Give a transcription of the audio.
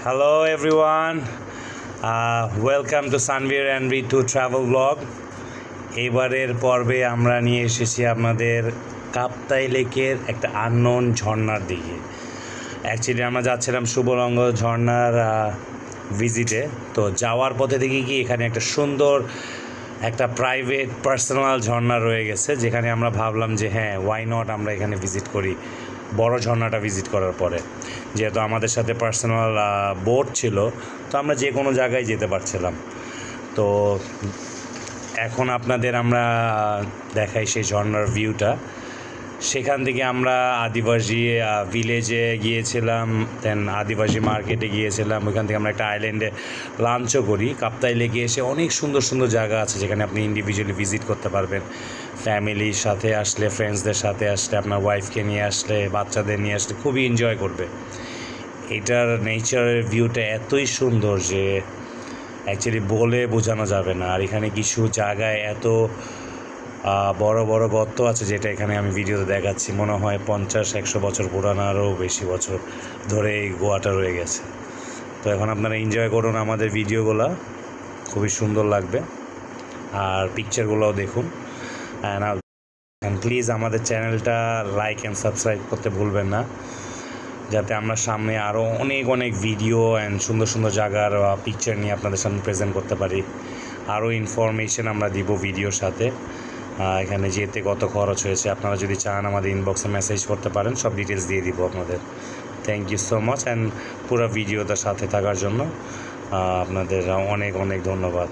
Hello everyone, welcome to Sanveer and V2 travel vlog. এবারের পর্বে আমরা নিয়ে এসেছি আপনাদের কাপ্তাই লেকের একটা আননোন ঝর্ণার দিকে। অ্যাকচুয়ালি আমরা যাচ্ছিলাম শুভরঙ্গ ঝর্ণার ভিজিটে। তো যাওয়ার পথে দেখি কি এখানে একটা সুন্দর একটা প্রাইভেট পার্সোনাল ঝর্ণা রয়ে গেছে, যেখানে আমরা ভাবলাম যে হ্যাঁ, ওয়াই নট আমরা এখানে ভিজিট করি বড় ঝর্ণাটা ভিজিট করার পরে। যেহেতু আমাদের সাথে পার্সোনাল বোট ছিল, তো আমরা যে কোনো জায়গায় যেতে পারছিলাম। তো এখন আপনাদের আমরা দেখাই সেই ঝর্ণার ভিউটা। সেখান থেকে আমরা আদিবাসী ভিলেজে গিয়েছিলাম, দেন আদিবাসী মার্কেটে গিয়েছিলাম। ওইখান থেকে আমরা একটা আইল্যান্ডে লাঞ্চও করি। কাপ্তাই লেকে এসে অনেক সুন্দর সুন্দর জায়গা আছে যেখানে আপনি ইন্ডিভিজুয়ালি ভিজিট করতে পারবেন। ফ্যামিলির সাথে আসলে, ফ্রেন্ডসদের সাথে আসলে, আপনার ওয়াইফকে নিয়ে আসলে, বাচ্চাদের নিয়ে আসলে খুবই এনজয় করবে। এটার নেচারের ভিউটা এতই সুন্দর যে অ্যাকচুয়ালি বলে বোঝানো যাবে না। আর এখানে কিছু জায়গায় এত বড় বড় গর্ত আছে, যেটা এখানে আমি ভিডিওতে দেখাচ্ছি। মনে হয় 50-100 বছর পুরানো, আরও বেশি বছর ধরে এই গোয়াটা রয়ে গেছে। তো এখন আপনারা এনজয় করুন আমাদের ভিডিওগুলো, খুবই সুন্দর লাগবে। আর পিকচারগুলোও দেখুন। অ্যান্ড প্লিজ আমাদের চ্যানেলটা লাইক অ্যান্ড সাবস্ক্রাইব করতে ভুলবেন না, যাতে আমরা সামনে আরও অনেক অনেক ভিডিও অ্যান্ড সুন্দর সুন্দর জায়গার পিকচার নিয়ে আপনাদের সামনে প্রেজেন্ট করতে পারি। আরও ইনফরমেশন আমরা দিব ভিডিওর সাথে। এখানে যেতে কত খরচ হয়েছে আপনারা যদি চান আমাদের ইনবক্সে মেসেজ করতে পারেন, সব ডিটেলস দিয়ে দিব আপনাদের। Thank you so much, and পুরো ভিডিওটার সাথে থাকার জন্য আপনাদের অনেক অনেক ধন্যবাদ।